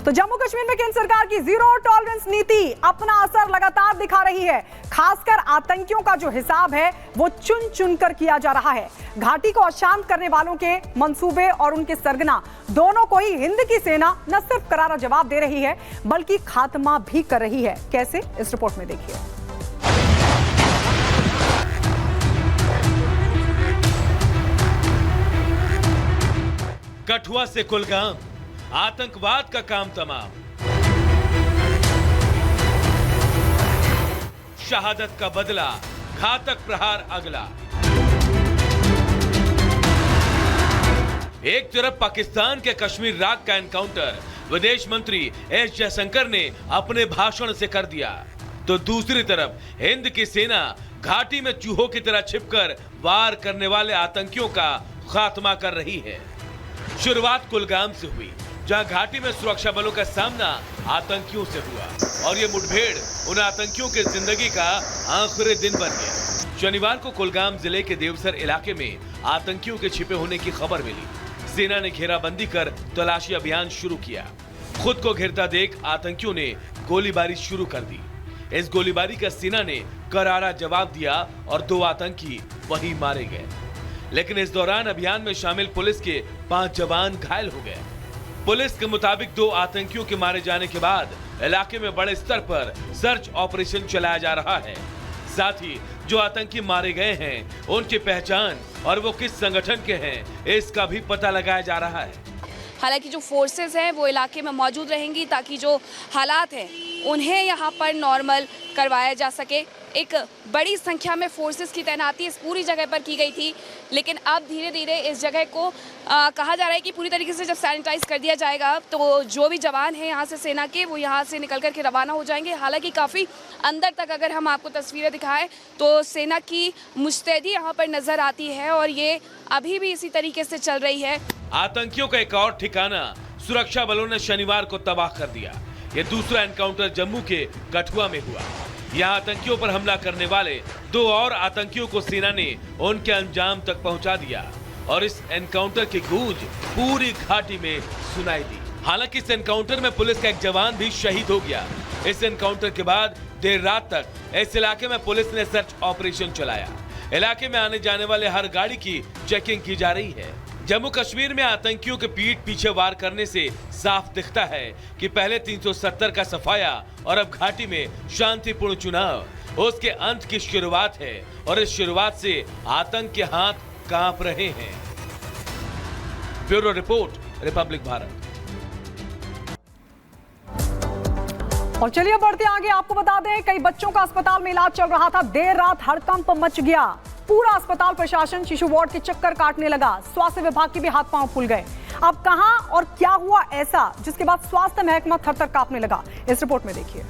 तो जम्मू कश्मीर में केंद्र सरकार की जीरो टॉलरेंस नीति अपना असर लगातार दिखा रही है। खासकर आतंकियों का जो हिसाब है वो चुन चुन कर किया जा रहा है। घाटी को अशांत करने वालों के मंसूबे और उनके सरगना दोनों को ही हिंद की सेना न सिर्फ करारा जवाब दे रही है बल्कि खात्मा भी कर रही है। कैसे, इस रिपोर्ट में देखिए। कठुआ से कुलगाम, आतंकवाद का काम तमाम। शहादत का बदला, घातक प्रहार अगला। एक तरफ पाकिस्तान के कश्मीर राग का एनकाउंटर विदेश मंत्री एस जयशंकर ने अपने भाषण से कर दिया, तो दूसरी तरफ हिंद की सेना घाटी में चूहों की तरह छिपकर वार करने वाले आतंकियों का खात्मा कर रही है। शुरुआत कुलगाम से हुई, जहां घाटी में सुरक्षा बलों का सामना आतंकियों से हुआ और ये मुठभेड़ उन आतंकियों की जिंदगी का आखिरी दिन बन गया। शनिवार को कुलगाम जिले के देवसर इलाके में आतंकियों के छिपे होने की खबर मिली। सेना ने घेराबंदी कर तलाशी अभियान शुरू किया। खुद को घिरता देख आतंकियों ने गोलीबारी शुरू कर दी। इस गोलीबारी का सेना ने करारा जवाब दिया और 2 आतंकी वहीं मारे गए। लेकिन इस दौरान अभियान में शामिल पुलिस के 5 जवान घायल हो गए। पुलिस के मुताबिक 2 आतंकियों के मारे जाने के बाद इलाके में बड़े स्तर पर सर्च ऑपरेशन चलाया जा रहा है। साथ ही जो आतंकी मारे गए हैं उनकी पहचान और वो किस संगठन के हैं इसका भी पता लगाया जा रहा है। हालांकि जो फोर्सेस हैं वो इलाके में मौजूद रहेंगी ताकि जो हालात हैं उन्हें यहाँ पर नॉर्मल करवाया जा सके। एक बड़ी संख्या में फोर्सेस की तैनाती इस पूरी जगह पर की गई थी, लेकिन अब धीरे धीरे इस जगह को कहा जा रहा है कि पूरी तरीके से जब सैनिटाइज कर दिया जाएगा तो जो भी जवान हैं यहाँ से सेना के वो यहाँ से निकल कर के रवाना हो जाएंगे। हालांकि काफ़ी अंदर तक अगर हम आपको तस्वीरें दिखाएं तो सेना की मुस्तैदी यहाँ पर नज़र आती है और ये अभी भी इसी तरीके से चल रही है। आतंकियों का एक और ठिकाना सुरक्षा बलों ने शनिवार को तबाह कर दिया। ये दूसरा एनकाउंटर जम्मू के कठुआ में हुआ। यहाँ आतंकियों पर हमला करने वाले 2 और आतंकियों को सेना ने उनके अंजाम तक पहुंचा दिया और इस एनकाउंटर की गूंज पूरी घाटी में सुनाई दी। हालांकि इस एनकाउंटर में पुलिस का एक जवान भी शहीद हो गया। इस एनकाउंटर के बाद देर रात तक इस इलाके में पुलिस ने सर्च ऑपरेशन चलाया। इलाके में आने जाने वाले हर गाड़ी की चेकिंग की जा रही है। जम्मू कश्मीर में आतंकियों के पीठ पीछे वार करने से साफ दिखता है कि पहले 370 का सफाया और अब घाटी में शांतिपूर्ण चुनाव उसके अंत की शुरुआत है और इस शुरुआत से आतंक के हाथ कांप रहे हैं। Bureau report, Republic Bharat. और चलिए बढ़ते आगे, आपको बता दें कई बच्चों का अस्पताल में इलाज चल रहा था। देर रात हड़कंप मच गया। पूरा अस्पताल प्रशासन शिशु वार्ड के चक्कर काटने लगा। स्वास्थ्य विभाग के भी हाथ पांव फूल गए। अब कहां और क्या हुआ ऐसा जिसके बाद स्वास्थ्य महकमा थर-थर कांपने लगा, इस रिपोर्ट में देखिए।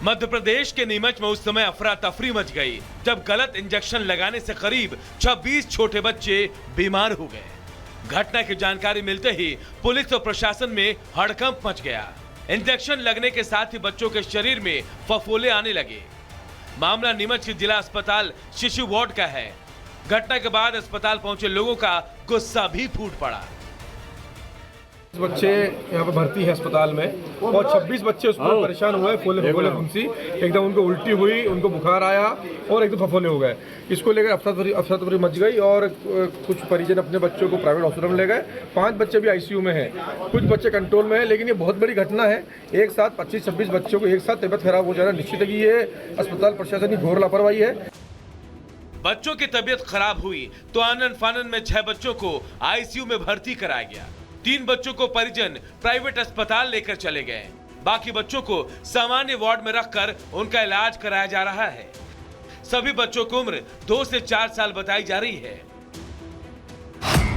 मध्य प्रदेश के नीमच में उस समय अफरा तफरी मच गई जब गलत इंजेक्शन लगाने से करीब 26 छोटे बच्चे बीमार हो गए। घटना की जानकारी मिलते ही पुलिस और प्रशासन में हड़कंप मच गया। इंजेक्शन लगने के साथ ही बच्चों के शरीर में फफोले आने लगे। मामला नीमच के जिला अस्पताल शिशु वार्ड का है। घटना के बाद अस्पताल पहुंचे लोगों का गुस्सा भी फूट पड़ा। बच्चे यहाँ पे भर्ती है अस्पताल में और 26 बच्चे उस पर परेशान हुए, फूले फफोले फुंसी, एकदम उनको उल्टी हुई, उनको बुखार आया और एकदम फफोले हो गए। इसको लेकर अफरा तफरी मच गई और कुछ परिजन अपने बच्चों को प्राइवेट हॉस्पिटल में ले गए। 5 बच्चे भी आईसीयू में हैं, कुछ बच्चे कंट्रोल में हैं। लेकिन ये बहुत बड़ी घटना है। एक साथ 25-26 बच्चों को एक साथ तबीयत खराब हो जाना निश्चित है कि ये अस्पताल प्रशासन की घोर लापरवाही है। बच्चों की तबीयत खराब हुई तो आनन फानन में 6 बच्चों को आईसीयू में भर्ती कराया गया। 3 बच्चों को परिजन प्राइवेट अस्पताल लेकर चले गए। बाकी बच्चों को सामान्य वार्ड में रखकर उनका इलाज कराया जा रहा है। सभी बच्चों की उम्र 2 से 4 साल बताई जा रही है।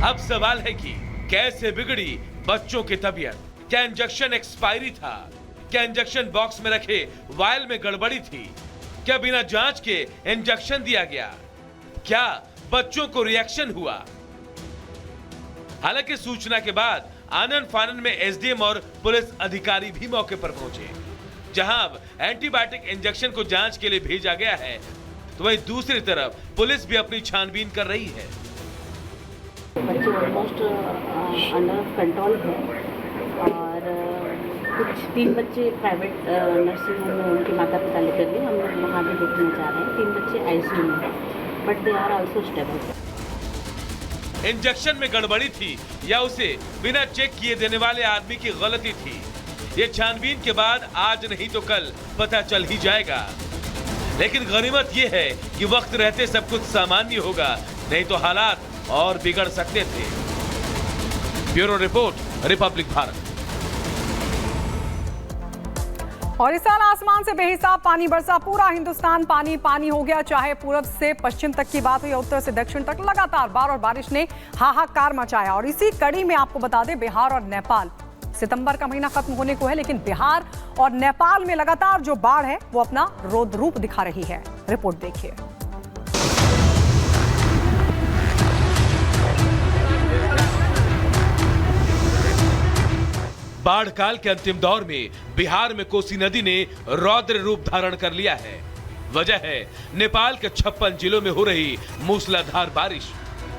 अब सवाल है कि कैसे बिगड़ी बच्चों की तबीयत? क्या इंजेक्शन एक्सपायरी था? क्या इंजेक्शन बॉक्स में रखे वायल में गड़बड़ी थी? क्या बिना जांच के इंजेक्शन दिया गया? क्या बच्चों को रिएक्शन हुआ? हालांकि सूचना के बाद आनन फानन में एसडीएम और पुलिस अधिकारी भी मौके पर पहुंचे, जहां अब एंटीबायोटिक इंजेक्शन को जांच के लिए भेजा गया है। तो वहीं दूसरी तरफ पुलिस भी अपनी छानबीन कर रही है। बच्चे ऑलमोस्ट अंडर कंट्रोल है और कुछ 3 बच्चे प्राइवेट नर्सिंग होम में उनके माता पिता लेकर गए, हम लोग वहाँ भी देखने जा रहे हैं। 3 बच्चे आईसीयू में हैं, but they are also stable. Injection में गड़बड़ी थी या उसे बिना चेक किए देने वाले आदमी की गलती थी, ये छानबीन के बाद आज नहीं तो कल पता चल ही जाएगा। लेकिन गनीमत ये है कि वक्त रहते सब कुछ सामान्य होगा, नहीं तो हालात और बिगड़ सकते थे। Bureau report, Republic Bharat. और इस साल आसमान से बेहिसाब पानी बरसा, पूरा हिंदुस्तान पानी पानी हो गया। चाहे पूरब से पश्चिम तक की बात हो या उत्तर से दक्षिण तक, लगातार बाढ़ और बारिश ने हाहाकार मचाया। और इसी कड़ी में आपको बता दें, बिहार और नेपाल, सितंबर का महीना खत्म होने को है, लेकिन बिहार और नेपाल में लगातार जो बाढ़ है वो अपना रौद्र रूप दिखा रही है। रिपोर्ट देखिए। बाढ़ काल के अंतिम दौर में बिहार में कोसी नदी ने रौद्र रूप धारण कर लिया है। वजह है नेपाल के 56 जिलों में हो रही मूसलाधार बारिश,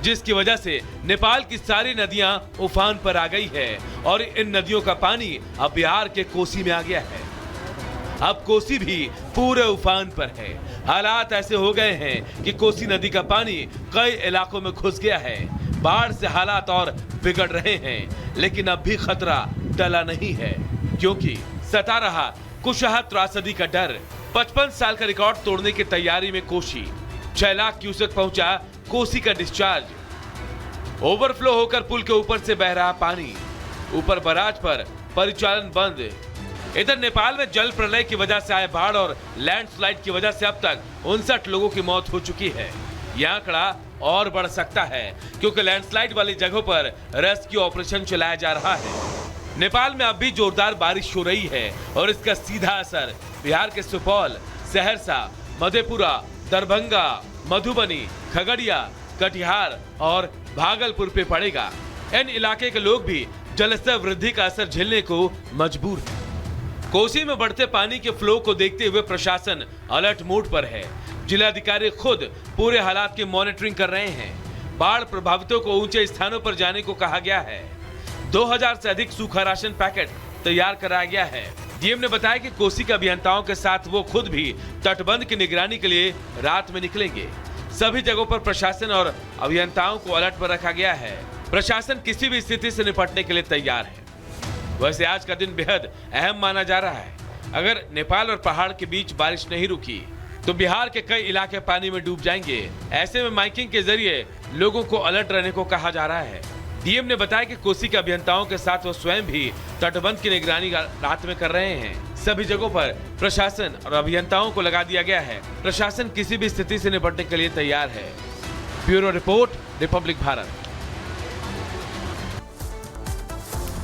जिसकी वजह से नेपाल की सारी नदियां उफान पर आ गई है और इन नदियों का पानी अब बिहार के कोसी में आ गया है। अब कोसी भी पूरे उफान पर है। हालात ऐसे हो गए हैं कि कोसी नदी का पानी कई इलाकों में घुस गया है। बाढ़ से हालात और बिगड़ रहे हैं, लेकिन अब भी खतरा टला नहीं है, क्योंकि सता रहा कुशहा त्रासदी का डर। 55 साल का रिकॉर्ड तोड़ने की तैयारी में कोसी। 6 लाख क्यूसेक पहुंचा कोसी का डिस्चार्ज। ओवरफ्लो होकर पुल के ऊपर से बह रहा पानी, ऊपर बराज पर परिचालन बंद। इधर नेपाल में जल प्रलय की वजह से आए बाढ़ और लैंडस्लाइड की वजह से अब तक 59 लोगों की मौत हो चुकी है। यह आंकड़ा और बढ़ सकता है, क्योंकि लैंडस्लाइड वाली जगहों पर रेस्क्यू ऑपरेशन चलाया जा रहा है। नेपाल में अब भी जोरदार बारिश हो रही है और इसका सीधा असर बिहार के सुपौल, सहरसा, मधेपुरा, दरभंगा, मधुबनी, खगड़िया, कटिहार और भागलपुर पे पड़ेगा। इन इलाके के लोग भी जलस्तर वृद्धि का असर झेलने को मजबूर हैं। कोसी में बढ़ते पानी के फ्लो को देखते हुए प्रशासन अलर्ट मोड पर है। जिलाधिकारी खुद पूरे हालात की मॉनिटरिंग कर रहे हैं। बाढ़ प्रभावितों को ऊंचे स्थानों पर जाने को कहा गया है। 2000 से अधिक सूखा राशन पैकेट तैयार कराया गया है। डीएम ने बताया कि कोसी के अभियंताओं के साथ वो खुद भी तटबंध की निगरानी के लिए रात में निकलेंगे। सभी जगहों पर प्रशासन और अभियंताओं को अलर्ट पर रखा गया है। प्रशासन किसी भी स्थिति से निपटने के लिए तैयार है। वैसे आज का दिन बेहद अहम माना जा रहा है। अगर नेपाल और पहाड़ के बीच बारिश नहीं रुकी तो बिहार के कई इलाके पानी में डूब जाएंगे। ऐसे में माइकिंग के जरिए लोगों को अलर्ट रहने को कहा जा रहा है। डीएम ने बताया कि कोसी के अभियंताओं के साथ वो स्वयं भी तटबंध की निगरानी रात में कर रहे हैं। सभी जगहों पर प्रशासन और अभियंताओं को लगा दिया गया है। प्रशासन किसी भी स्थिति से निपटने के लिए तैयार है। Bureau report, Republic Bharat.